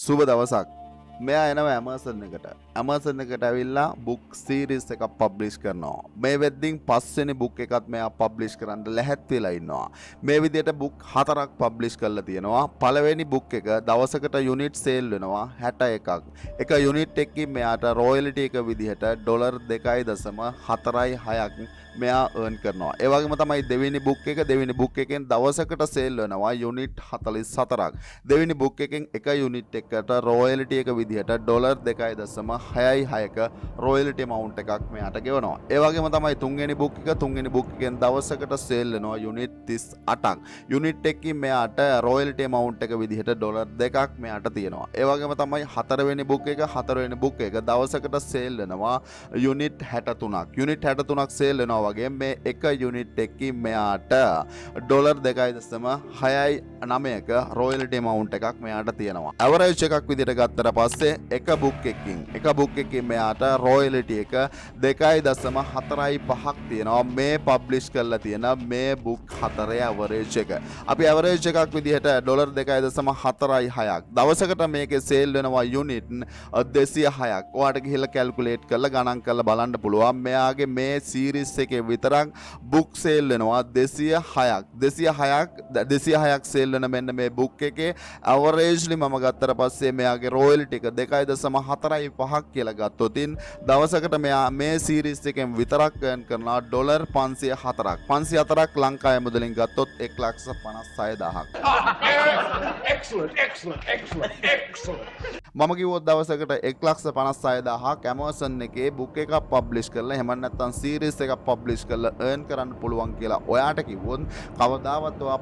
සුබ දවසක්. මෙයා එනවා Amazon එකට. Amazon එකට ඇවිල්ලා book series එකක් publish කරනවා. මේ වෙද්දින් පස්වෙනි book එකත් මෙයා publish කරන්න ලැහැත් වෙලා ඉන්නවා. මේ විදිහට book 4ක් publish කරලා තියෙනවා. පළවෙනි book එක දවසකට unit sale වෙනවා 61ක්. එක unit එකකින් මෙයාට royalty එක විදිහට $2.46ක් මෙයා earn කරනවා. ඒ වගේම තමයි දෙවෙනි book එක දෙවෙනි book එකෙන් දවසකට sale වෙනවා unit 44ක්. දෙවෙනි book එකෙන් එක unit එකකට royalty එක විදිහට $2.66ක royalty amount එකක් මෙයාට ගෙවනවා. ඒ වගේම තමයි තුන්වෙනි book එක තුන්වෙනි book එකෙන් දවසකට sale වෙනවා unit 38ක්. unit එකකින් මෙයාට royalty amount එක විදිහට $2ක් මෙයාට තියෙනවා. ඒ වගේම තමයි හතරවෙනි book එක හතරවෙනි book එක දවසකට sale වෙනවා unit 63ක්. unit 63ක් sale වෙනවා වගේ මේ එක unit එකකින් මෙයාට $2.69ක royalty amount එකක් මෙයාට තියෙනවා. average එකක් විදිහට ගත්තට පස්සේ එක book එකකින් මෙයාට royalty එක 2.45ක් තියෙනවා. මේ publish කරලා තියෙන මේ book 4 average එක. අපි average එකක් විදිහට $2.46ක්. දවසකට මේකේ sale වෙනවා unit 206ක්. ඔයාලට ගිහිල්ලා calculate කරලා ගණන් කරලා බලන්න පුළුවන්. මෙයාගේ මේ series එකේ විතරක් book sale වෙනවා 206ක් sale වෙන මෙන්න මේ book එකේ averagely මම ගත්තට පස්සේ මෙයාගේ royalty එක 2.45ක් කියලා ගත්තොතින් දවසකට මෙයා මේ series එකෙන් විතරක් earn කරනවා $504ක්. 504ක් ලංකාවේ මුදලින් ගත්තොත් 1,56,000ක්. excellent. මම කිව්වොත් දවසකට 1,56,000ක් Amazon එකේ book එකක් publish කරලා එහෙම නැත්නම් series එකක් publish කරලා earn කරන්න පුළුවන් කියලා ඔයාට කිව්වොත් කවදාවත් ඔයා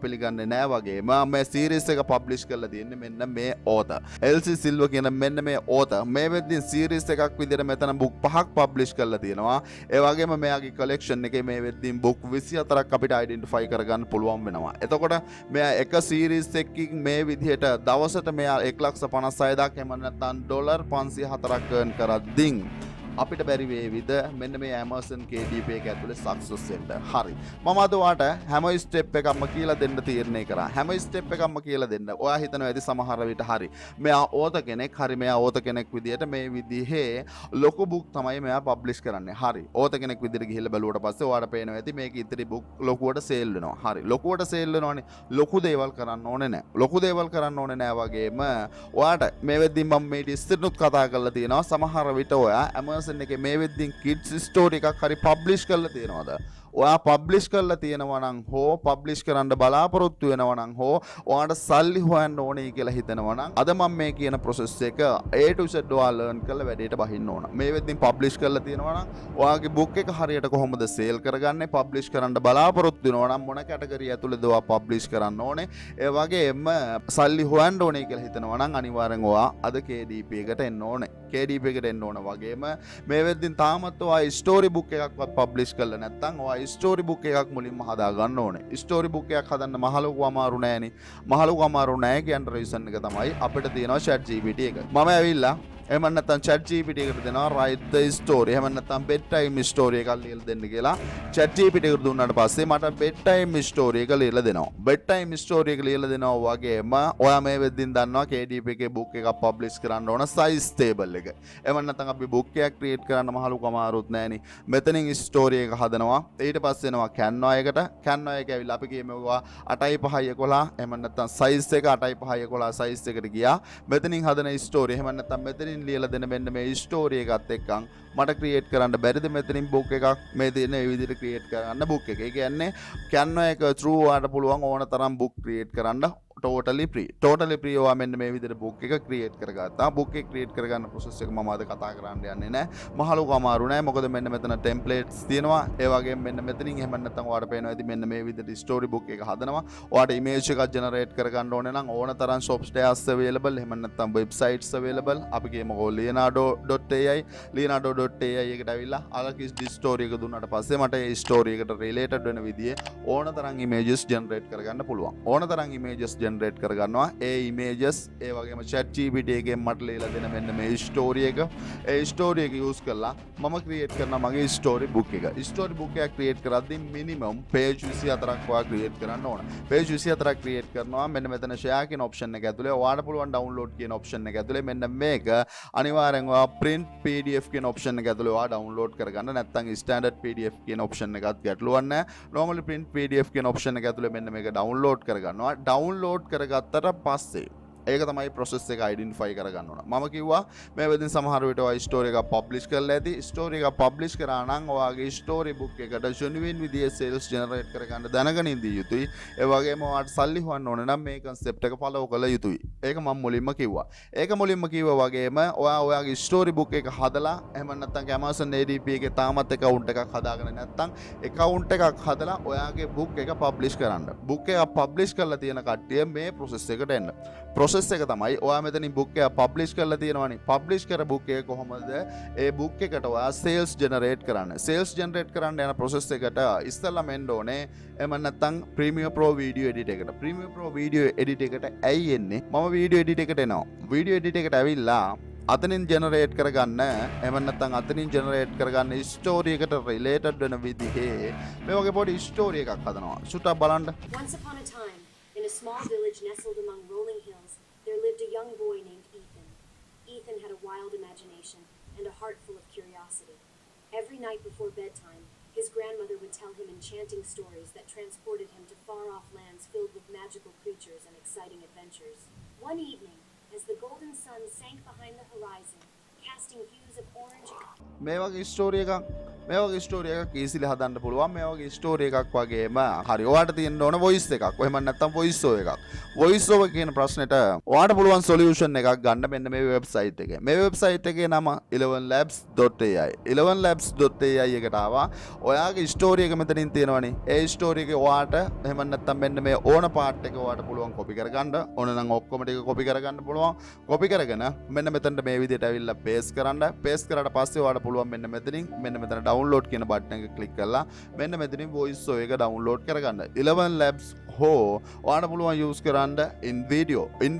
පිළිගන්නේ නැහැ වගේම මේ series එක publish කරලා තියෙන්නේ මෙන්න මේ author LC Silva කියන මෙන්න මේ author මේ වෙද්දී series එකක් විදිහට මෙතන book 5ක් publish කරලා තියෙනවා. ඒ වගේම මෙයාගේ collection එකේ මේ වෙද්දී book 24ක් අපිට identify කරගන්න පුළුවන් වෙනවා. එතකොට මෙයා එක series එකකින් මේ විදිහට දවසට මෙයා 1,56,000ක් එහෙම නැත්නම් $504ක් earn කරද්දී අපිට බැරි වේවිද මෙන්න මේ Amazon KDP එක ඇතුලේ success වෙන්න. හරි. මම අද ඔයාට හැම step එකක්ම කියලා දෙන්න තීරණය කරා. හැම step එකක්ම කියලා දෙන්න. ඔයා හිතනවා ඇති සමහර විට හරි. මෙයා author කෙනෙක්. හරි මෙයා author කෙනෙක් විදියට මේ විදිහේ ලොකු book තමයි මෙයා publish කරන්නේ. හරි. author කෙනෙක් විදියට ගිහිල්ලා බැලුවට පස්සේ ඔයාට පේනවා ඇති මේක ඉතිරි book ලොකුවට sale වෙනවා. හරි. ලොකුවට sale වෙනවනේ. ලොකු දේවල් කරන්න ඕනේ නැහැ. වගේම ඔයාට මේ වෙද්දී මම මේ ඉස්සෙල්නුත් කතා කරලා තියෙනවා සමහර විට ඔයා Amazon එකේ මේ වෙද්දින් kids story එකක් හරි publish කරලා තියෙනවද? ඔයා publish කරලා තියෙනවා නම් හෝ publish කරන්න බලාපොරොත්තු වෙනවා නම් හෝ ඔයාට සල්ලි හොයන්න ඕනේ කියලා හිතනවා නම් අද මම මේ කියන process එක A to Z ඔයා learn කරලා වැඩේට බහින්න ඕන. මේ වෙද්දින් publish කරලා තියෙනවා නම් ඔයාගේ book එක හරියට කොහොමද sale කරගන්නේ? publish කරන්න බලාපොරොත්තු වෙනවා නම් මොන category ඇතුළේද ඔයා publish කරන්න ඕනේ? ඒ වගේම සල්ලි හොයන්න ඕනේ කියලා හිතනවා නම් අනිවාර්යෙන් ඔයා අද KDP එකට එන්න ඕනේ. KDP එකට එන්න ඕන වගේම මේ වෙද්දින් තාමත් ඔයා story book එකක්වත් publish කරලා නැත්නම් ඔයා ස්ටෝරි බුක් එකක් මුලින්ම හදා ගන්න ඕනේ. ස්ටෝරි බුක් එකක් හදන්න මහලොකු අමාරු නෑනේ. මහලොකු අමාරු නෑ කියන රීසන් එක තමයි අපිට තියෙනවා chat GPT එක. මම ඇවිල්ලා එහෙම නැත්නම් chat GPT එකට දෙනවා write the story. එහෙම නැත්නම් bedtime story එකක් ලියලා දෙන්න කියලා chat GPT එකට දුන්නාට පස්සේ මට bedtime story එක ලියලා දෙනවා. bedtime story එක ලියලා දෙනවා වගේම ඔයා මේ වෙද්දින් දන්නවා KDP එකේ book එකක් publish කරන්න ඕන size table එක. එහෙම නැත්නම් අපි book එකක් create කරන්න මහලොකු අමාරුත් නෑනේ. මෙතනින් story එක හදනවා. ඊට පස්සේ එනවා Canva එකට. Canva එක ඇවිල්ලා අපි කියමු 8.5:11 එහෙම නැත්නම් size එක 8.5:11 size එකට ගියා. මෙතනින් හදන story එහෙම නැත්නම් මෙතනින් ලියලා දෙන මෙන්න මේ ස්ටෝරි එකත් එක්කන් මට ක්‍රියේට් කරන්න බැරිද මෙතනින් බුක් එකක් මේ තියෙන මේ විදිහට ක්‍රියේට් කරන්න බුක් එක. ඒ කියන්නේ Canva එක through වාට පුළුවන් ඕන තරම් බුක් ක්‍රියේට් කරන්න totally free ඔයා මෙන්න මේ විදිහට book එක create කරගත්තා. book එක create කරගන්න process එක මම අද කතා කරන්න යන්නේ නැහැ. මහලොකු අමාරු නැහැ. මොකද මෙන්න මෙතන templates තියෙනවා. ඒ වගේම මෙන්න මෙතනින් එහෙම නැත්නම් ඔයාලට පේනවා ඇති මෙන්න මේ විදිහට story book එක හදනවා. ඔයාලට image එකක් generate කරගන්න ඕනේ නම් ඕන තරම් softwares available. එහෙම නැත්නම් websites available. අපි කියමුකෝ leonardo.ai එකට ඇවිල්ලා අලකි story එක දුන්නාට පස්සේ මට ඒ story එකට related වෙන විදිහේ ඕන තරම් images generate කරගන්න පුළුවන්. ඕන තරම් images ජෙනරේට් කරගන්නවා ඒ ඉමේජස් ඒ වගේම chat GPT එකෙන් මට ලියලා දෙන මෙන්න මේ ස්ටෝරි එක ඒ ස්ටෝරි එක යූස් කරලා මම ක්‍රියේට් කරනවා මගේ ස්ටෝරි බුක් එක ස්ටෝරි බුක් එක ක්‍රියේට් කරද්දී මිනිමම් පේජ් 24ක් ඔයා ක්‍රියේට් කරන්න ඕන පේජ් 24ක් ක්‍රියේට් කරනවා මෙන්න මෙතන share කියන ඔප්ෂන් එක ඇතුලේ ඔයාලට පුළුවන් download කියන ඔප්ෂන් එක ඇතුලේ මෙන්න මේක අනිවාර්යෙන් ඔයා print PDF කියන ඔප්ෂන් එක ඇතුලේ ඔයා download කරගන්න නැත්නම් standard PDF කියන ඔප්ෂන් එකත් ගැටලුවක් නැහැ normally print PDF කියන ඔප්ෂන් එක ඇතුලේ මෙන්න මේක download කරගන්නවා download කරගත්තට පස්සේ ඒක තමයි process එක identify කරගන්න ඕන. මම කිව්වා මේ වෙදින් සමහර විට ඔය ස්ටෝරි එක publish කරලා ඇති. ස්ටෝරි එක publish කරා නම් ඔයාගේ ස්ටෝරි book එකට genuine විදිහේ sales generate කරගන්න දැනගෙන ඉඳී යුතුයි. ඒ වගේම ඔයාට සල්ලි හොයන්න ඕන නම් මේ concept එක follow කළ යුතුයි. ඒක මම මුලින්ම කිව්වා. ඒක මුලින්ම කිව්වා වගේම ඔයාගේ ස්ටෝරි book එක හදලා එහෙම නැත්නම් Amazon ADP එකේ තාමත් account එකක් හදාගෙන නැත්නම් account එකක් හදලා ඔයාගේ book එක publish කරන්න. book එක publish කරලා තියෙන කට්ටිය මේ process එකට එන්න. process එක තමයි ඔයා මෙතනින් book එක publish කරලා තියෙනවනේ publish කර book එක කොහොමද ඒ book එකට ඔයා sales generate කරන්න sales generate කරන්න යන process එකට ඉස්සෙල්ලාම එන්න ඕනේ එහෙම නැත්නම් Premiere Pro video edit එකට Premiere Pro video edit එකට ඇයි එන්නේ මම video edit එකට එනවා video edit එකට ඇවිල්ලා අතනින් generate කරගන්න එහෙම නැත්නම් අතනින් generate කරගන්න story එකට related වෙන විදිහේ මේ වගේ පොඩි story එකක් හදනවා සුට්ටක් බලන්න Once upon a time in a small village nestled among rolling hills there lived a young boy named Ethan. Ethan had a wild imagination and a heart full of curiosity. Every night before bedtime, his grandmother would tell him enchanting stories that transported him to far-off lands filled with magical creatures and exciting adventures. One evening, as the golden sun sank behind the horizon, casting hues of orange මේ වගේ story එකක් easily හදන්න පුළුවන් මේ වගේ story එකක් වගේම හරි ඔයාට තියෙන්න ඕන voice එකක් එහෙම නැත්නම් voice over එකක් voice over කියන ප්‍රශ්නෙට ඔයාට පුළුවන් solution එකක් ගන්න මෙන්න මේ වෙබ්සයිට් එකේ මේ වෙබ්සයිට් එකේ නම 11labs.ai 11labs.ai එකට ආවා ඔයාගේ ස්ටෝරි එක මෙතනින් තියෙනවනේ ඒ ස්ටෝරි එකේ ඔයාට එහෙම නැත්නම් මෙන්න මේ ඕන පාර්ට් එක ඔයාට පුළුවන් copy කරගන්න ඕන නම් ඔක්කොම ටික copy කරගන්න පුළුවන් copy කරගෙන මෙන්න මෙතනට මේ විදිහට ඇවිල්ලා paste කරන්න paste කරාට පස්සේ ඔයාට පුළුවන් මෙන්න මෙතන download කියන බටන් එක ක්ලික් කරලා මෙන්න මෙතනින් voice over එක download කරගන්න 11 labs හෝ ඔයාට පුළුවන් use කරන්න in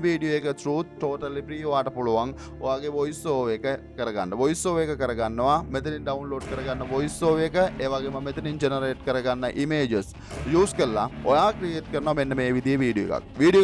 video එක through totally free ඔයාට පුළුවන් ඔයාගේ voice over එක කරගන්න voice over එක කරගන්නවා මෙතනින් download කරගන්න voice over එක ඒ වගේම මෙතනින් generate කරගන්න images use කරලා ඔයා create කරනවා මෙන්න මේ විදිහේ video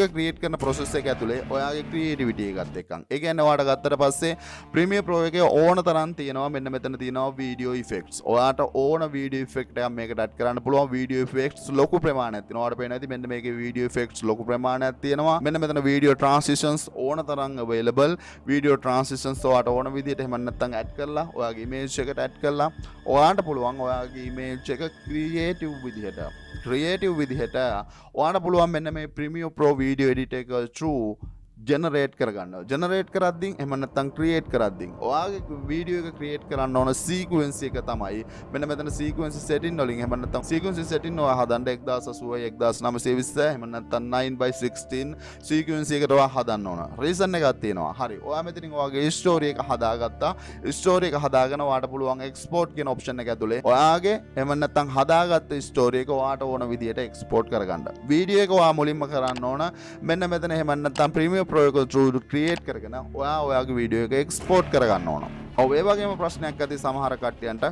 එක create කරන process එක ඇතුලේ ඔයාගේ creativity එකත් එක්කන් ඒ කියන්නේ ඔයාට ගත්තට පස්සේ Premiere Pro එකේ ඕන තරම් තියෙනවා මෙන්න මෙතන තියෙනවා video effects ඔයාට ඕන video effect එකක් මේකට add කරන්න පුළුවන් video effects ලොකු ප්‍රමාණයක් තියෙනවා ඔයාලට පේනවා ඇති මෙන්න මේකේ video effects ලොකු ප්‍රමාණයක් තියෙනවා මෙන්න මෙතන video transitions ඕන තරම් available video transitions ඔයාට ඕන විදිහට එහෙම නැත්නම් add කරලා ඔයාගේ image එකට add කරලා ඔයාට පුළුවන් ඔයාගේ image එක creative විදිහට ඔයාට පුළුවන් මෙන්න මේ Premiere Pro video editor එක through generate කරද්දී එහෙම නැත්නම් create කරද්දී ඔයාගේ වීඩියෝ එක create කරන්න ඕන sequence එක තමයි මෙන්න මෙතන sequence setting වලින් එහෙම නැත්නම් sequence setting ඔයා හදන්න 1080 1920 එහෙම නැත්නම් 9/16 sequence එකට ඔයා හදන්න ඕන reason එකක් තියෙනවා හරි ඔයා මෙතනින් ඔයාගේ story එක හදාගත්තා story එක හදාගෙන ඔයාට පුළුවන් export කියන option එක ඇතුලේ ඔයාගේ එහෙම නැත්නම් හදාගත්ත story එක ඔයාට ඕන විදිහට export කරගන්න වීඩියෝ එක ඔයා මුලින්ම කරන්න ඕන මෙන්න මෙතන එහෙම නැත්නම් Premiere Pro එක through create කරගෙන ඔයාගේ වීඩියෝ එක export කරගන්න ඕන. ඔව් ඒ වගේම ප්‍රශ්නයක් ඇති සමහර කට්ටියන්ට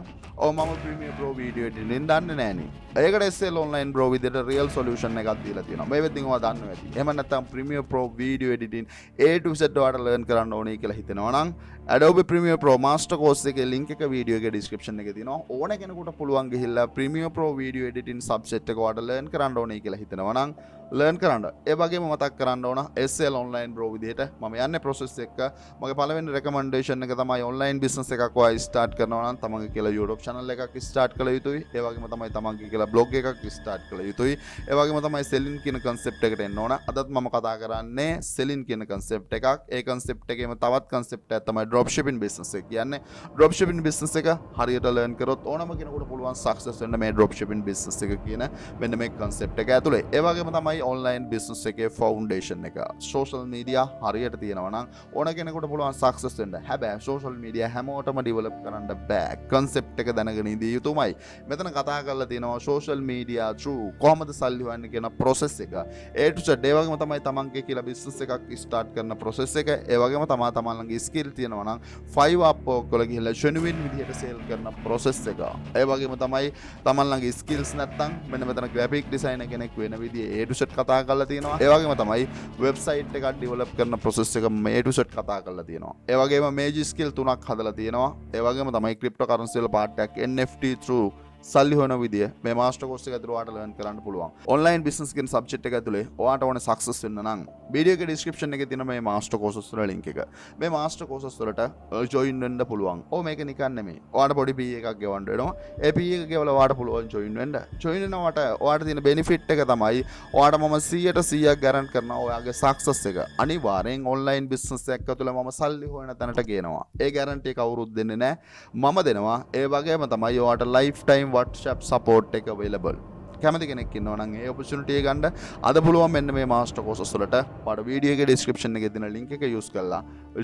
ඔව් මම Premiere Pro video editing දන්නේ නැහනේ. ඒකට SL online Pro විදිහට real solution එකක් දීලා තියෙනවා. මේ වෙද්දින් ඔයා දන්නවා ඇති. එහෙම නැත්නම් Premiere Pro video editing A to Z ඔයාලට learn කරන්න ඕනේ කියලා හිතෙනවා නම් Adobe Premiere Pro master course එකේ link එක video එකේ description එකේ තියෙනවා. ඕන කෙනෙකුට පුළුවන් ගිහිල්ලා Premiere Pro video editing subject එක ඔයාලට learn කරන්න ඕනේ කියලා හිතෙනවා නම් learn කරන්න. ඒ වගේම මතක් කරන්න ඕන SL online Pro විදිහට මම යන්නේ process එක මගේ පළවෙනි recommendation එක තමයි online business එකක් ඔයා start කරනවා නම් තමන්ගේ කියලා YouTube channel එකක් start කළ යුතුයි. ඒ වගේම තමයි තමන්ගේ කියලා blog එකක් start කළ යුතුයි. ඒ වගේම තමයි selling කියන concept එකට එන්න ඕන. අදත් මම කතා කරන්නේ selling කියන concept එකක්. ඒ concept එකේම තවත් concept එකක් තමයි dropshipping business එක. කියන්නේ dropshipping business එක හරියට learn කරොත් ඕනම කෙනෙකුට පුළුවන් success වෙන්න මේ dropshipping business එක කියන මෙන්න මේ concept එක ඇතුලේ. ඒ වගේම තමයි තමයි online business එකේ foundation එක. social media හරියට තියෙනවා නම් ඕන කෙනෙකුට පුළුවන් success වෙන්න. හැබැයි social media හැමෝටම develop කරන්න බෑ. concept එක දැනගෙන ඉඳී යුතුමයි. මෙතන කතා කරලා තියෙනවා social media through කොහොමද සල්ලි හොයන්නේ කියන process එක. A to Z ඒ වගේම තමයි තමන්ගේ කියලා business එකක් start කරන process එක. ඒ වගේම තමන්ගේ skill තියෙනවා නම් 5 up වල ගිහලා genuine විදිහට sell කරන process එක. ඒ වගේම තමයි තමන්ගේ skills නැත්තම් මෙන්න මෙතන graphic designer කෙනෙක් වෙන විදිහ A to Z කතා කරලා තියෙනවා. ඒ වගේම තමයි website එකක් develop කරන process එක A to Z කතා කරලා තියෙනවා. ඒ වගේම major skill 3ක් හදලා තියෙනවා. ඒ වගේම තමයි cryptocurrency වල part එකක් NFT through සල්ලි හොයන විදිය මේ මාස්ටර් කෝස් එක ඇතුළේ ඔයාලට ලර්න් කරන්න පුළුවන්. ඔන්ලයින් බිස්නස් කියන සබ්ජෙක්ට් එක ඇතුළේ ඔයාලට ඕනේ සක්සස් වෙන්න නම් වීඩියෝ එකේ ඩිස්ක්‍රිප්ෂන් එකේ තියෙන මේ මාස්ටර් කෝසස් වල link එක. මේ මාස්ටර් කෝසස් වලට ජොයින් වෙන්න පුළුවන්. මේක නිකන් නෙමෙයි. ඔයාලට පොඩි PE එකක් ගෙවන්න වෙනවා. ඒ PE එක ගෙවලා ඔයාලට පුළුවන් ජොයින් වෙන්න. ජොයින් වෙනවට ඔයාලට තියෙන බෙනිෆිට් එක තමයි ඔයාලට මම 100% ගැරන්ට් කරනවා ඔයාගේ සක්සස් එක. අනිවාර්යෙන් ඔන්ලයින් බිස්නස් එකක් ඇතුළේ මම සල්ලි හොයන තැනට ගේනවා. ඒ ගැරන්ටි එක කවුරුත් දෙන්නේ නැහැ. මම දෙනවා. ඒ වගේම තමයි ඔයාලට ලයිෆ් ටයිම් WhatsApp support එක available. කැමති කෙනෙක් ඉන්නවා නම් ඒ opportunity එක ගන්න අද පුළුවන් මෙන්න මේ master courses වලට ඔයාලට වීඩියෝ එකේ description එකේ දෙන link එක use කරලා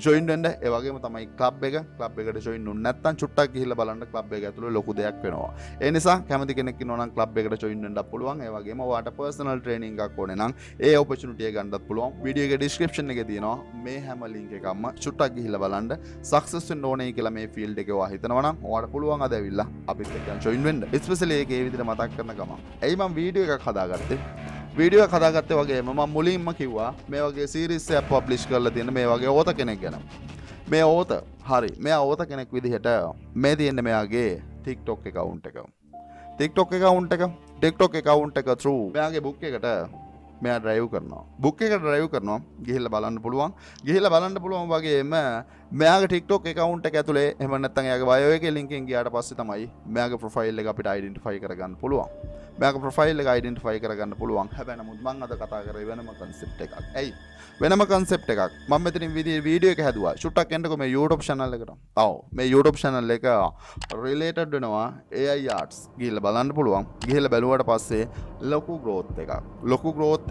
join වෙන්න. ඒ වගේම තමයි club එකට join වුණ නැත්නම් චුට්ටක් ගිහිල්ලා බලන්න club එක ඇතුලේ ලොකු දෙයක් වෙනවා. ඒ නිසා කැමති කෙනෙක් ඉන්නවා නම් club එකට join වෙන්නත් පුළුවන්. ඒ වගේම ඔයාලට personal training එකක් ඕනේ නම් ඒ opportunity එක ගන්නත් පුළුවන්. වීඩියෝ එකේ description එකේ තියෙනවා මේ හැම link එකක්ම චුට්ටක් ගිහිල්ලා බලන්න. success වෙන්න ඕනේ කියලා මේ field එකේ ඔයා හිතනවා නම් ඔයාලට පුළුවන් අද ඇවිල්ලා අපිත් එක්ක join වෙන්න. especially ඒකේ ඒ විදිහට මතක් කරන ගමන් ඇයි මම වීඩියෝ එකක් හදාගත්තේ වගේම මම මුලින්ම කිව්වා මේ වගේ සීරීස් එකක් පබ්ලිෂ් කරලා තියෙන මේ වගේ ඕත කෙනෙක් ගැන. මේ ඕත හරි මෙයා ඕත කෙනෙක් විදිහට මේ තියෙන්නේ මෙයාගේ TikTok account එක. TikTok account එක through මෙයාගේ book එකට මෙයා drive කරනවා. book එක drive කරනවා ගිහිල්ලා බලන්න පුළුවන් වගේම මෙයාගේ TikTok account එක ඇතුලේ එහෙම නැත්නම් එයාගේ bio එකේ link එකෙන් ගියාට පස්සේ තමයි මෙයාගේ profile එක අපිට identify කරගන්න පුළුවන්. මෙයාගේ profile එක identify කරගන්න පුළුවන්. හැබැයි නමුත් මම අද කතා කරේ වෙනම concept එකක්. ඇයි? වෙනම concept එකක්. මම මෙතනින් වීඩියෝ එක හැදුවා. ෂුට්ටක් එන්නකෝ මේ YouTube channel එකට. මේ YouTube channel එක related වෙනවා AI arts. ගිහිල්ලා බලන්න පුළුවන්. ගිහිල්ලා බැලුවාට පස්සේ ලොකු growth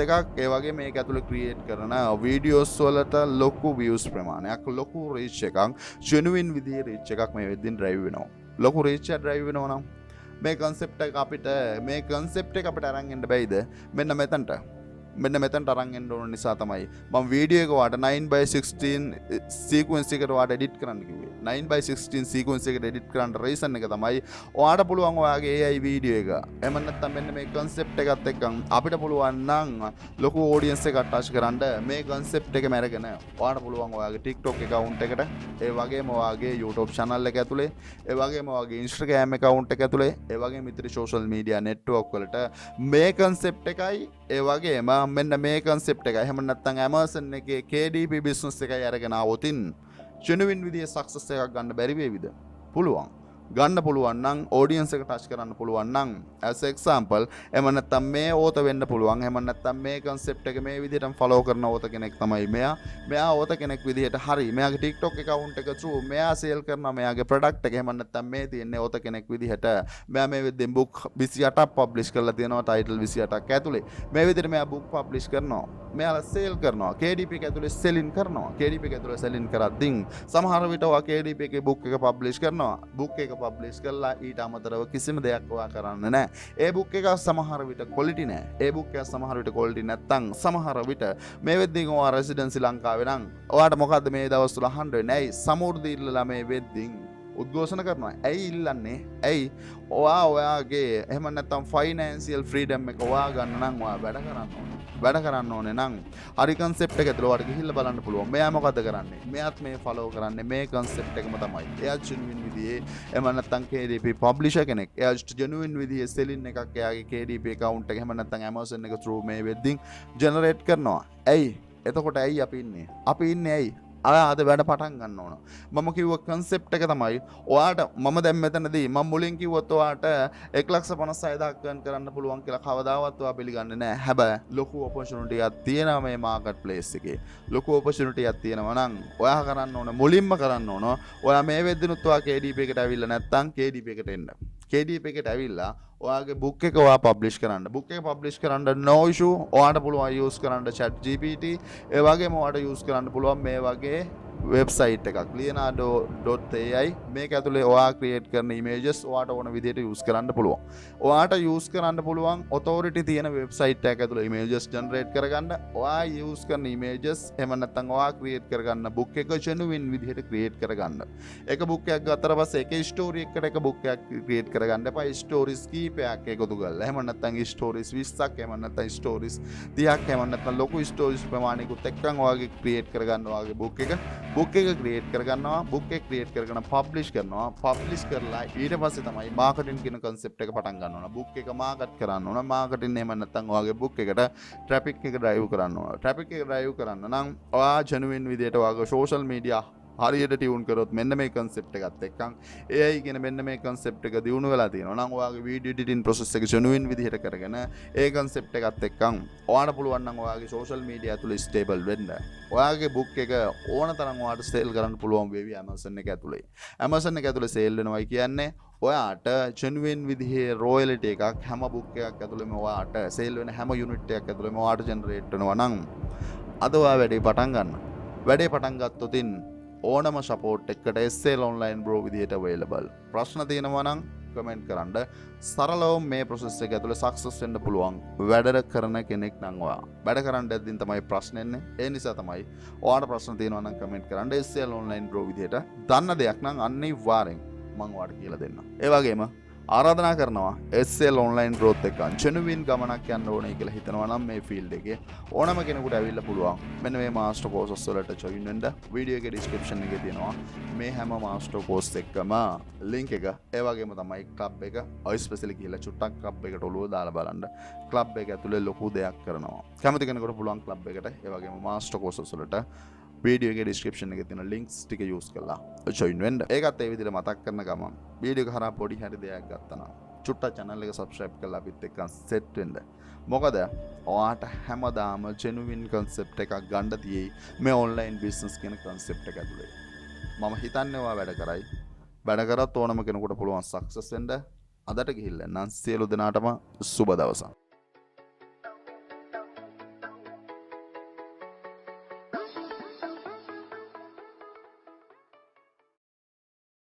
එකක්. ඒ වගේ මේක ඇතුලේ create කරන videos වලට ලොකු views ප්‍රමාණයක්, ලොකු reach එකක්, genuine විදිහේ reach එකක් මේ වෙද්දින් drive වෙනවා. ලොකු reach එක drive වෙනවා නම් මේ concept එක අපිට අරන් එන්න බැයිද? මෙන්න මෙතනට අරන් එන්න ඕන නිසා තමයි මම වීඩියෝ එක වාට 9/16 sequence එකට වාට edit කරන්න කිව්වේ. 9/16 sequence එකට edit කරන්න reason එක තමයි ඔයාට පුළුවන් ඔයාගේ AI වීඩියෝ එක. එහෙම නැත්නම් මෙන්න මේ concept එකත් එක්ක අපිට පුළුවන් නම් ලොකු audience එකක් touch කරන්න මේ concept එකම අරගෙන ඔයාට පුළුවන් ඔයාගේ TikTok account එකට, ඒ වගේම ඔයාගේ YouTube channel එක ඇතුලේ, ඒ වගේම ඔයාගේ Instagram account එක ඇතුලේ, ඒ වගේම ඉතිරි social media network වලට මේ concept එකයි ඒ වගේම මෙන්න මේ concept එකයි එහෙම නැත්නම් Amazon එකේ KDP business එකයි අරගෙන આવොතින් genuine විදිහේ success එකක් ගන්න බැරි වේවිද? ගන්න පුළුවන් නම් audience එක touch කරන්න පුළුවන් නම් as example එහෙම නැත්නම් මේ ඕත වෙන්න පුළුවන්. එහෙම නැත්නම් මේ concept එක මේ විදිහටම follow කරන ඕත කෙනෙක් තමයි මෙයා ඕත කෙනෙක් විදිහට හරි මෙයාගේ TikTok account එක through මෙයා sell කරන මෙයාගේ product එක. එහෙම නැත්නම් මේ තියෙන්නේ ඕත කෙනෙක් විදිහට මෙයා මේ විදිහෙන් book 28ක් publish කරලා තියෙනවා. title 28ක් ඇතුලේ මේ විදිහට මෙයා book publish කරනවා. මෙයාලා sell කරනවා. KDP එක ඇතුලේ selling කරනවා. KDP එක ඇතුලේ selling කරද්දී සමහර විට ඔයා KDP එකේ book එක publish කරනවා. book එක publish කරලා ඊට අමතරව කිසිම දෙයක් ඔයා කරන්න නැහැ. ඒ book එක සමහර විට quality නැහැ. ඒ book එක සමහර විට quality නැත්තම් සමහර විට මේ වෙද්දී ඔයා රෙසිඩන්සි ලංකාවේ නම් ඔයාට මොකද්ද මේ දවස් තුල අහන්න වෙන්නේ? ඇයි සමෘද්ධි ඉල්ලලා මේ වෙද්දී උද්ඝෝෂණ කරනවා? ඇයි ඉල්ලන්නේ? ඇයි ඔයාගේ එහෙම නැත්තම් ෆයිනෑන්සියල් ෆ්‍රීඩම් එක ඔයා ගන්න නම් ඔයා වැඩ කරන්න ඕනේ නම් හරි concept එක ඇතුළේ ඔයාලට ගිහිල්ලා බලන්න පුළුවන්. මෙයා මොකද කරන්නේ? මෙයාත් මේ follow කරන්නේ මේ concept එකම තමයි. එයා genuine විදිහේ එහෙම නැත්තම් KDP publisher කෙනෙක්. එයා genuine විදිහේ selling එකක් එයාගේ KDP account එක එහෙම නැත්තම් Amazon එක through මේ වෙද්දී generate කරනවා. ඇයි? එතකොට ඇයි අපි ඉන්නේ ඇයි? අද වැඩ පටන් ගන්න ඕන. මම කිව්ව concept එක තමයි ඔයාට මම දැන් මෙතනදී මම මුලින් කිව්වොත් ඔයාට 1,56,000ක් earn කරන්න පුළුවන් කියලා කවදාවත් ඔයා පිළිගන්නේ නැහැ. හැබැයි ලොකු opportunity එකක් තියෙනවා මේ market place එකේ. ලොකු opportunity එකක් තියෙනවා නම් ඔයා කරන්න ඕන මුලින්ම කරන්න ඕන ඔයා මේ වෙද්දිනුත් ඔයා KDP එකට ඇවිල්ලා නැත්නම් KDP එකට එන්න. KDP එකට ඇවිල්ලා ඔයාගේ බුක් එක ඔයා පබ්ලිෂ් කරන්න. බුක් එක පබ්ලිෂ් කරන්න no issue. ඔයාට පුළුවන් use කරන්න chat GPT. ඒ වගේම ඔයාට use කරන්න පුළුවන් මේ වගේ වෙබ්සයිට් එකක් leonardo.ai මේක ඇතුලේ ඔයා ක්‍රියේට් කරන ඉමේජස් ඔයාට ඕන විදිහට යූස් කරන්න පුළුවන්. ඔයාට යූස් කරන්න පුළුවන් ඔතොරිටි තියෙන වෙබ්සයිට් එකක් ඇතුලේ ඉමේජස් ජෙනරේට් කරගන්න. ඔයා යූස් කරන ඉමේජස් එහෙම නැත්නම් ඔයා ක්‍රියේට් කරගන්න බුක් එක ජෙනුයින් විදිහට ක්‍රියේට් කරගන්න. එක බුක් එකක් ගත්තට පස්සේ එක ස්ටෝරි එකකට එක බුක් එකක් ක්‍රියේට් කරගන්න එපා. ස්ටෝරිස් කීපයක් එකතු කරලා. එහෙම නැත්නම් ස්ටෝරිස් 20ක් එහෙම නැත්නම් ස්ටෝරිස් 30ක් එහෙම නැත්නම් ලොකු ස්ටෝරිස් ප්‍රමාණිකුත් එක්කන් ඔයාගේ ක්‍රියේට් කරගන්න ඔයාගේ බුක් එක ක්‍රියේට් කරගන්නවා. බුක් එක ක්‍රියේට් කරගෙන පබ්ලිෂ් කරනවා. පබ්ලිෂ් කරලා ඊට පස්සේ තමයි මාකටිං කියන concept එක පටන් ගන්න ඕන. බුක් එක මාකට් කරන්න ඕන. මාකටිං එහෙම නැත්නම් ඔයාගේ බුක් එකට ට්‍රැෆික් එක ඩ්‍රයිව් කරන්න ඕන. ට්‍රැෆික් එක ඩ්‍රයිව් කරන්න නම් ඔයා ජෙනුයින් විදියට ඔයාගේ සෝෂල් මීඩියා හරියට ටියුන් කරොත් මෙන්න මේ concept එකත් එක්කන් AI කියන මෙන්න මේ concept එක දිනු වෙලා තියෙනවා නම් ඔයාගේ video editing process එක genuine විදිහට කරගෙන ඒ concept එකත් එක්කන් ඔයාට පුළුවන් නම් ඔයාගේ social media ඇතුලේ stable වෙන්න. ඔයාගේ book එක ඕන තරම් ඔයාට sell කරන්න පුළුවන් වේවි Amazon එක ඇතුලේ. Amazon එක ඇතුලේ sell වෙනවයි කියන්නේ ඔයාට genuine විදිහේ royalty එකක් හැම book එකක් ඇතුලේම ඔයාට sell වෙන හැම unit එකක් ඇතුලේම ඔයාට generate වෙනවා නම් අද ඔයා වැඩේ පටන් ගන්න. වැඩේ පටන් ගත්තොතින් ඕනම සපෝට් එකට SL online bro විදිහට available. ප්‍රශ්න තියෙනවා නම් කමෙන්ට් කරන්න. සරලව මේ process එක ඇතුලේ success වෙන්න පුළුවන් වැඩ කරන කෙනෙක් නම් ඔයා. වැඩ කරන්න යද්දී තමයි ප්‍රශ්න එන්නේ. ඒ නිසා තමයි ඔයාට ප්‍රශ්න තියෙනවා නම් කමෙන්ට් කරන්න. SL online bro විදිහට දන්න දෙයක් නම් අනිවාර්යෙන් මම ඔයාලට කියලා දෙන්නම්. ඒ වගේම ආරාධනා කරනවා SL online growth එක genuine ගමනක් යන්න ඕනේ කියලා හිතනවා නම් මේ field එකේ ඕනම කෙනෙකුට ඇවිල්ලා පුළුවන් මෙන්න මේ master courses වලට join වෙන්න. වීඩියෝ එකේ description එකේ තියෙනවා මේ හැම master course එකම link එක. ඒ වගේම තමයි club එක especially කියලා චුට්ටක් club එකට ඔළුව දාලා බලන්න. club එක ඇතුලේ ලොකු දෙයක් කරනවා. කැමති කෙනෙකුට පුළුවන් club එකට ඒ වගේම master courses වලට වීඩියෝ එකේ description එකේ තියෙන links ටික use කරලා join වෙන්න. ඒකත් ඒ විදිහට මතක් කරන ගමන් වීඩියෝ එක හරහා පොඩි හරි දෙයක් ගත්තා නම් චුට්ටක් channel එක subscribe කරලා අපිත් එක්ක set වෙන්න. මොකද ඔයාට හැමදාම genuine concept එකක් ගන්න තියෙයි මේ online business කියන concept එක ඇතුලේ. මම හිතන්නේ ඔයා වැඩ කරයි. වැඩ කරත් ඕනම කෙනෙකුට පුළුවන් success වෙන්න. අදට ගිහිල්ලා නම් සියලු දෙනාටම සුබ දවසක්.